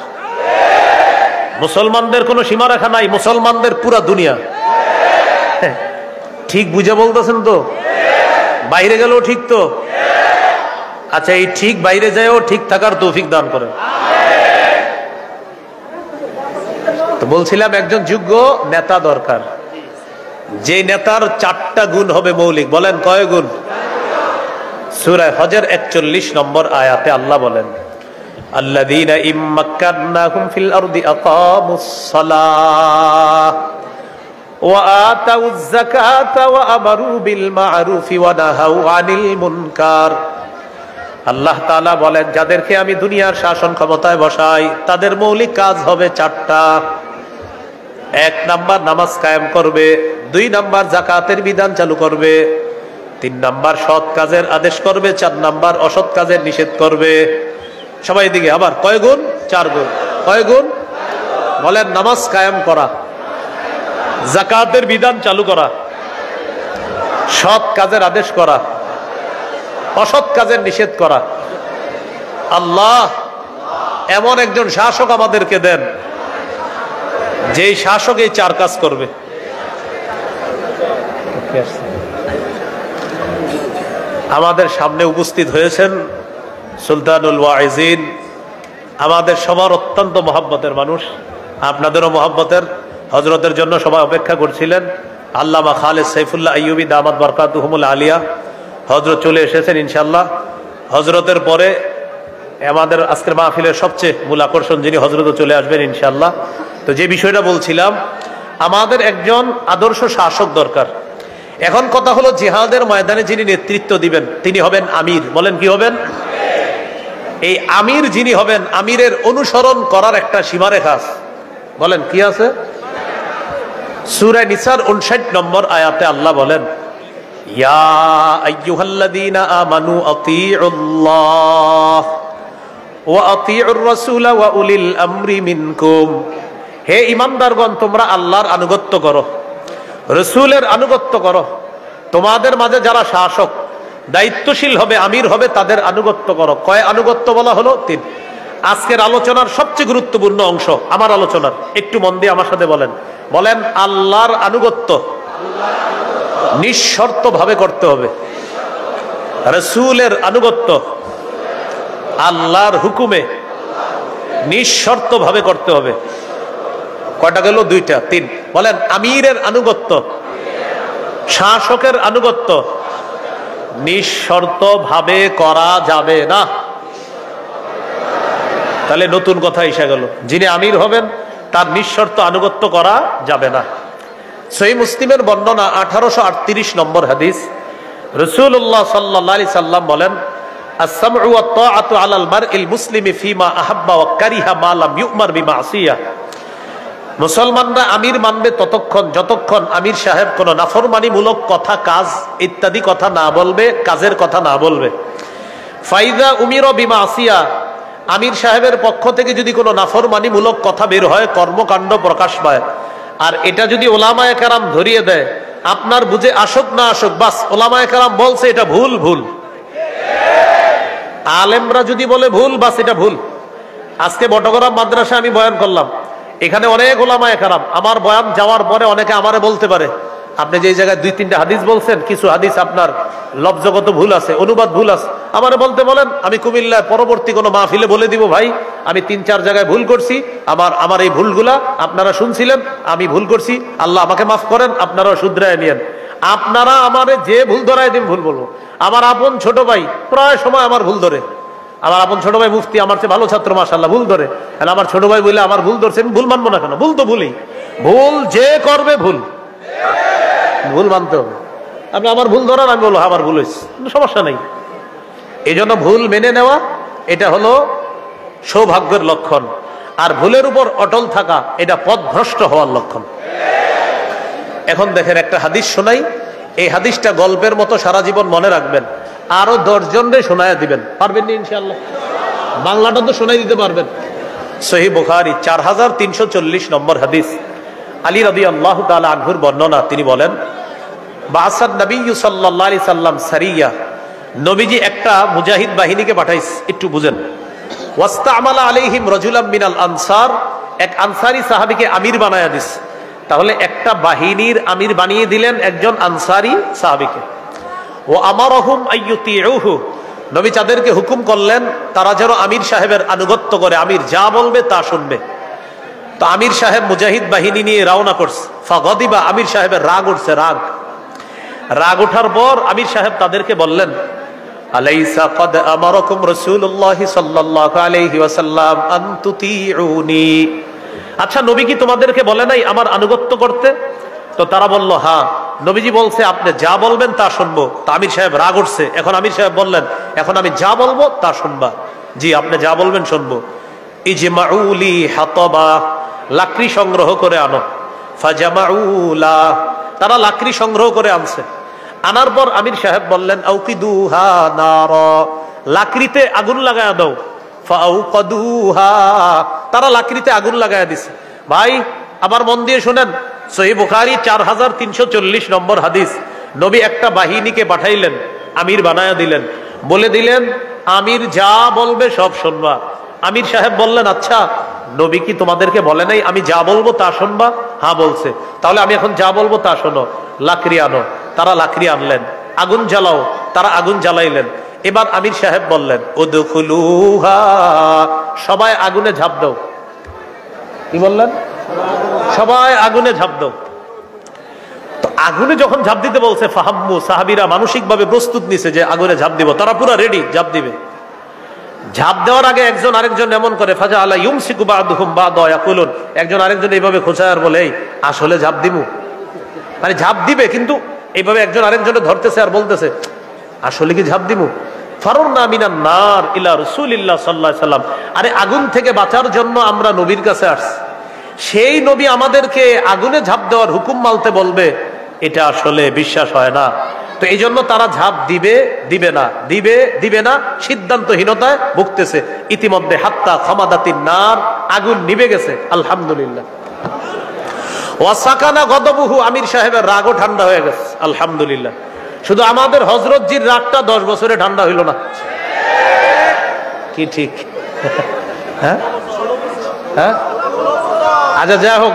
Speaker 1: মুসলমানদের কোনো সীমারেখা নাই, মুসলমানদের পুরা দুনিয়া। ঠিক বুঝে বলতেছেন তো? বাইরে গেলেও ঠিক তো? আচ্ছা, এই ঠিক বাইরে যায়ও ঠিক থাকার তৌফিক দান করেন। তো বলছিলাম একজন যোগ্য নেতা দরকার, যে নেতার 4টা গুণ হবে মৌলিক। বলেন কয় গুণ? সূরা হজের 41 নম্বর আয়াতে আল্লাহ বলেন, আল্লাযীনা ইম্মাক্কান্নাহুম ফিল আরদি আকামুস সালাহ ওয়া আতাউয যাকাতা ওয়া আমারু বিল মা'রুফি ওয়া নাহাউ আনিল মুনকার। আল্লাহ তাআলা বলেন, যাদেরকে আমি দুনিয়ার শাসন ক্ষমতায় বসাই তাদের মৌলিক কাজ হবে 4টা। 1 নাম্বার নামাজ কায়েম করবে, 2 নাম্বার যাকাতের বিধান চালু করবে, 3 নাম্বার সৎ কাজের আদেশ করবে, 4 নাম্বার অসৎ কাজের নিষেধ করবে। সবাই দিকে আবার কয় গুণ? 4 গুণ। কয় গুণ? বলেন, নামাজ কায়েম করা, যাকাতের বিধান চালু করা, সৎ কাজের আদেশ করা, অসৎ কাজের নিষেধ করা। আল্লাহ এমন একজন শাসক আমাদেরকে দেন, যেই শাসক এই 4 কাজ করবে। আমাদের সামনে উপস্থিত হয়েছেন সুলতানুল ওয়াইজিন, আমাদের সবার অত্যন্ত মহব্বতের মানুষ, আপনাদেরও মহব্বতের। হজরতের জন্য সবাই অপেক্ষা করছিলেন। আল্লামা খালেদ সাইফুল্লাহ আইয়ুবী দামাত বারকাতুহুমুল আলিয়া হজরত চলে এসেছেন ইনশাল্লাহ। হজরতের পরে আমাদের আজকের মাহফিলের সবচেয়ে মূল আকর্ষণ যিনি, হজরতও চলে আসবেন ইনশাল্লাহ। তো যে বিষয়টা বলছিলাম, আমাদের একজন আদর্শ শাসক দরকার। এখন কথা হলো, জিহাদের ময়দানে যিনি নেতৃত্ব দিবেন তিনি হবেন আমির। বলেন কি হবেন? এই আমির যিনি হবেন, আমিরের অনুসরণ করার একটা সীমারেখা আছে। বলেন কি আছে? সূরা নিসার 59 নম্বর আয়াতে আল্লাহ বলেন, ইয়া আইয়ুহাল্লাযীনা আমানু আতিউল্লাহ ওয়া আতিউর রাসূল ওয়া উলিল আমরি মিনকুম। হে ঈমানদারগণ, তোমরা আল্লাহর আনুগত্য করো, রাসূলের আনুগত্য করো। তোমাদের মাঝে যারা শাসক, দায়িত্বশীল হবে, আমির হবে, তাদের আনুগত্য করো। কয় আনুগত্য বলা হলো? 3। আজকের আলোচনার সবচেয়ে গুরুত্বপূর্ণ অংশ আমার আলোচনার, একটু মন দিয়ে আমার সাথে বলেন। বলেন, আল্লাহর আনুগত্য নিঃশর্ত ভাবে করতে হবে। রাসূলের আনুগত্য আল্লাহর হুকুমে নিঃশর্ত ভাবে করতে হবে। কয়টা গেল? 2টা। 3। বলেন, আমিরের আনুগত্য, শাসকের আনুগত্য নিঃশর্ত ভাবে করা যাবে না। তাহলে নতুন কথা এসে গেল, যিনি আমির হবেন তার নিঃশর্ত আনুগত্য করা যাবে না। সহিহ মুসলিমের বর্ণনা 1838 নম্বর হাদিস, রাসূলুল্লাহ সাল্লাল্লাহু আলাইহি সাল্লাম বলেন, আস-সামউ ওয়াত তাআতু আলাল মারইল মুসলিমি ফিমা আহাব্বা ওয়া কারিহা মা লাম ইউমার বিমাসিয়া। মুসলমানরা আমির মানবে ততক্ষণ যতক্ষণ আমির সাহেব কোনো নাফরমানিমূলক কথা, কাজ ইত্যাদি কথা না বলবে, কাজের কথা না বলবে। ফাইদা উমির বিমা আসিয়া, আমির সাহেবের পক্ষ থেকে যদি কোনো নাফরমানিমূলক কথা বের হয়, কর্মকাণ্ড প্রকাশ পায়, আর এটা যদি ওলামায়ে কেরাম ধরিয়ে দেয়, আপনার বুঝে আসুক না আসুক, বাস ওলামায়ে কেরাম বলছে এটা ভুল, ভুল। আলেমরা যদি বলে ভুল, বাস এটা ভুল। আজকে বটগড়া মাদ্রাসা আমি বয়ান করলাম, এখানে অনেক ওলামায়ে কেরাম, আমার বয়ান যাওয়ার পরে অনেকে আমারে বলতে পারে আপনি যে জায়গায় 2-3টা হাদিস বলছেন, কিছু হাদিস আপনার লফজগত ভুল আছে, অনুবাদ ভুল আছে, আমারে বলতে বলেন। আমি কুমিল্লায় পরবর্তী কোনো মাহফিলে বলে দিব, ভাই আমি 3-4 জায়গায় ভুল করছি, আমার এই ভুলগুলা আপনারা শুনছিলেন, আমি ভুল করছি, আল্লাহ আমাকে মাফ করেন, আপনারা শুধরায় নিয়েন। আপনারা আমারে যে ভুল ধরায় দিন ভুল বলবো। আমার আপন ছোট ভাই প্রায় সময় আমার ভুল ধরে, আমার আপন ছোট ভাই মুফতি, আমার চেয়ে ভালো ছাত্র মাশাআল্লাহ, ভুল ধরে। তাহলে আমার ছোট ভাই বলে আমার ভুল ধরছে, আমি ভুল মানবো না কেন? ভুল তো ভুলই, ভুল যে করবে ভুল, ভুল মানতে হবে। আপনি আমার ভুল ধরান, আমি বলবো আমার ভুল হয়েছে, সমস্যা নেই। এই জন্য ভুল মেনে নেওয়া এটা হলো সৌভাগ্যের লক্ষণ, আর ভুলের উপর অটল থাকা এটা পথভ্রষ্ট হওয়ার লক্ষণ। এখন দেখেন একটা হাদিস শোনাই, এই হাদিসটা গল্পের মতো সারা জীবন মনে রাখবেন, আরো 10 জনরে শোনায়া দিবেন, পারবেন না ইনশাআল্লাহ? বাংলাটা তো শোনাই দিতে পারবেন। সহিহ বুখারী 4340 নম্বর হাদিস, আলী রাদিয়াল্লাহু তাআলা আনহুর বর্ণনা, তিনি বলেন বাসাদ নবী সাল্লাল্লাহু আলাইহি সাল্লাম সারিয়া, নবীজি একটা মুজাহিদ বাহিনীকে পাঠাইছে, একটু বুঝেন। ওয়াস্তামালা আলাইহিম রাজুলাম মিনাল আনসার, এক আনসারী সাহাবীকে আমির বানায়া দিস। তাহলে একটা বাহিনীর আমির বানিয়ে দিলেন একজন আনসারী সাহাবীকে। ও আমারহুম আইয়ুতিউহু, নবী তাদেরকে হুকুম করলেন তারা যেন আমির সাহেবের আনুগত্য করে, আমির যা বলবে তা শুনবে। তো আমির সাহেব মুজাহিদ বাহিনী নিয়ে রওনা করছে। ফাগদিবা, আমির সাহেবের রাগ উঠছে, রাগ ওঠার পর আমির সাহেব তাদেরকে বললেন আলাইসা ক্বাদ আমারাকুম রাসূলুল্লাহ সাল্লাল্লাহু আলাইহি ওয়াসাল্লাম আন তুতিউনি, আচ্ছা নবী কি তোমাদেরকে বলে নাই আমার আনুগত্য করতে? তো তারা বলল হ্যাঁ, নবীজি বলছে আপনি যা বলবেন তা শুনবো। তা আমির সাহেব রাগ উঠছে, এখন আমির সাহেব বললেন এখন আমি যা বলবো তা শুনবা। জি আপনি যা বলবেন শুনবো। ইজমাউলি হাতাবা, লাকড়ি সংগ্রহ করে আনো। ফাজামাউলা, তারা লাকড়ি সংগ্রহ করে আনছে। আনার পর আমির সাহেব বললেন আউকিদুহা নারা, লাকড়িতে আগুন লাগায়া দাও। ফাউকাদুহা, তারা লাকড়িতে আগুন লাগায়া দিছে। ভাই আবার মন দিয়ে শুনেন, সহিহ বুখারী 4340 নম্বর হাদিস, নবী একটা বাহিনীকে পাঠাইলেন, আমির বানায়া দিলেন, বলে দিলেন আমির যা বলবে সব শুনবা। আমির সাহেব বললেন আচ্ছা নবী কি তোমাদেরকে বলে নাই আমি যা বলবো তা শুনবা? হ্যাঁ বলছে, তাহলে আমি এখন যা বলবো তা শোনো, লাকড়ি আনো। তারা লাকড়ি আনলেন, আগুন জ্বালাও, তারা আগুন জ্বালাইলেন। এবার আমির সাহেব বললেন উদখুলুহা, সবাই আগুনে ঝাঁপ দাও। কি বললেন? সবাই আগুনে ঝাঁপ দাও। তো আগুনে যখন ঝাঁপ দিতে বলছে, ফাহাম্মু, সাহাবীরা মানসিকভাবে প্রস্তুত নিছে যে আগুনে ঝাঁপ দিব, তারা পুরো রেডি ঝাঁপ দিবে। ঝাঁপ দেওয়ার আগে একজন আরেকজন এমন করে ফাজা আলা ইউমসিকু বা'দুহুম বা'দা ইয়াকুলুন, একজন আরেকজন এইভাবে খোঁচায় আর বলে এই আসলে ঝাঁপ দিমু, মানে ঝাঁপ দিবে কিন্তু এইভাবে একজন আরেকজনে ধরতেছে আর বলতেছে আসলে কি ঝাঁপ দিমু। ফারুরনা মিনান নার ইলা রাসূলিল্লাহ সাল্লাল্লাহু আলাইহি সাল্লাম, আরে আগুন থেকে বাঁচার জন্য আমরা নবীর কাছে আসছি, সেই নবী আমাদেরকে আগুনে ঝাঁপ দেওয়ার হুকুম মানতে বলবে, এটা আসলে বিশ্বাস হয় না। তো এই জন্য তারা ঝাঁপ দিবে দিবে না, দিবে না, সিদ্ধান্তহীনতায় ভুগতেছে। ইতিমধ্যে হাত্তা খামাদাতিন নার, আগুন নিভে গেছে, আলহামদুলিল্লাহ। ওয়াসাকানা গদবুহু, আমির সাহেবের রাগও ঠান্ডা হয়ে গেছে, আলহামদুলিল্লাহ। শুধু আমাদের হযরতজির রাগটা 10 বছরে ঠান্ডা হইল না, কি ঠিক? হ্যাঁ হ্যাঁ, আচ্ছা যাই হোক,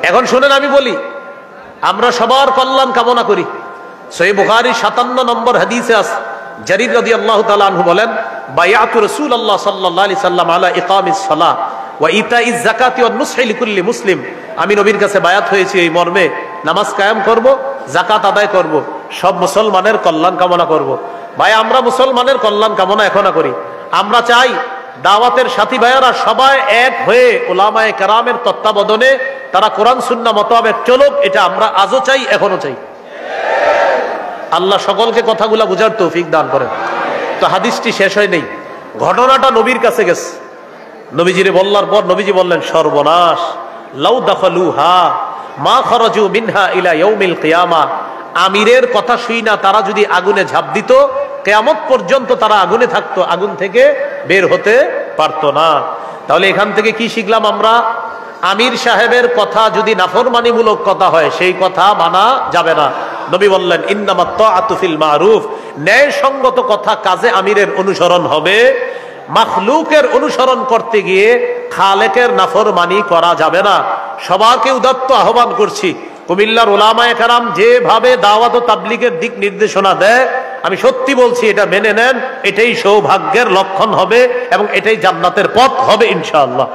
Speaker 1: এখন শুনেন আমি বলি, আমরা সবার কল্যাণ কামনা করি। সহিহ বুখারী 57 নম্বর হাদিসে আছে, জারীর রাদিয়াল্লাহু তাআলা আনহু বলেন বায়াতু রাসূলুল্লাহ সাল্লাল্লাহু আলাইহি সাল্লাম আলা ইকামিস সালাহ ওয়া ইতাইজ যাকাতি ওয়ান নুসহি লিকুল্লি মুসলিম, আমি নবীর কাছে বায়াত হয়েছি এই মর্মে, নামাজ কায়েম করব, যাকাত আদায় করব, সব মুসলমানের কল্যাণ কামনা করব। ভাই আমরা মুসলমানের কল্যাণ কামনা এখনো করি। আমরা চাই দাওয়াতের সাথী ভাইয়েরা সবাই এক হয়ে উলামায়ে কেরামের তত্ত্বাবধানে তারা কোরআন সুন্নাহ মোতাবেক চলুক, এটা আমরা আজও চাই, এখনো চাই। আল্লাহ সকলকে কথাগুলা বুঝার তৌফিক দান করেন। তো হাদিসটি শেষ হয় নেই, ঘটনাটা নবীর কাছে গেছে। নবীজিরে বলার পর নবীজি বললেন, সর্বনাশ, লাউ দাখালুহা মা খরাজু মিনহা ইলা ইয়াউমিল কিয়ামা। আমিরের কথা শুই না তারা যদি আগুনে ঝাঁপ দিত, কিয়ামত পর্যন্ত তারা আগুনে থাকতো, আগুন থেকে বের হতে পারতো না। তাহলে এখান থেকে কি শিখলাম আমরা? আমির সাহেবের কথা যদি নাফরমানিমূলক কথা হয়, সেই কথা মানা যাবে না। নবী বললেন, ইন্নামাত তাআতু ফিল মারুফ, ন্যায়সঙ্গত কথা কাজে আমিরের অনুসরণ হবে। মাখলুকের অনুসরণ করতে গিয়ে খালেকের নাফরমানি করা যাবে না। সবাইকে উদাত্ত আহ্বান করছি, কুমিল্লার উলামায়ে কেরাম যেভাবে দাওয়াত ও তাবলীগের দিক নির্দেশনা দেয়, আমি সত্যি বলছি এটা মেনে নেন, এটাই সৌভাগ্যের লক্ষণ হবে এবং এটাই জান্নাতের পথ হবে ইনশাআল্লাহ।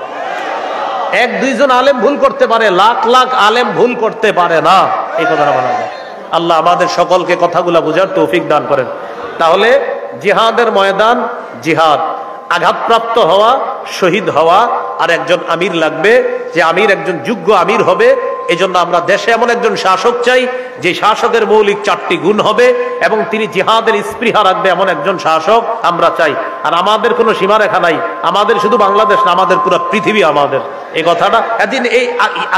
Speaker 1: এক দুইজন আলেম ভুল করতে পারে, লাখ লাখ আলেম ভুল করতে পারে না, এই কথাটা বলা যায়। আল্লাহ আমাদের সকলকে কথাগুলা বুঝার তৌফিক দান করেন। তাহলে জিহাদের ময়দান, জিহাদ, আঘাতপ্রাপ্ত হওয়া, শহীদ হওয়া, আর একজন আমির লাগবে, যে আমির একজন যোগ্য আমির হবে। এজন্য আমরা দেশে এমন একজন শাসক চাই যে শাসকের মৌলিক 4টি গুণ হবে এবং তিনি জিহাদের স্পৃহা রাখবে, এমন একজন শাসক আমরা চাই। আর আমাদের কোনো সীমারেখা নাই, আমাদের শুধু বাংলাদেশ না, আমাদের পুরো পৃথিবী আমাদের। এই কথাটা একদিন এই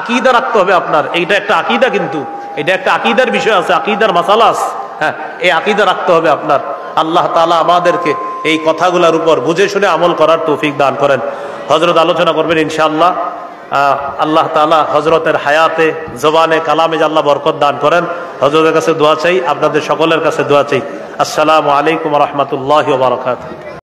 Speaker 1: আকীদা রাখতে হবে আপনার। এইটা একটা আকীদা, কিন্তু এটা একটা আকীদার বিষয় আছে, আকীদার মাসালা আছে। হ্যাঁ, এই আকীদা রাখতে হবে আপনার। আল্লাহ তাআলা আমাদেরকে এই কথাগুলোর উপর বুঝে শুনে আমল করার তৌফিক দান করেন। হযরত আলোচনা করবেন ইনশাআল্লাহ। আল্লাহ তাআলা হযরতের হায়াতে, জবানে, কালামে আল্লাহ বরকত দান করেন। হযরতের কাছে দোয়া চাই, আপনাদের সকলের কাছে দোয়া চাই। আসসালামু আলাইকুম ওয়া রাহমাতুল্লাহি ওয়া বারাকাতুহু।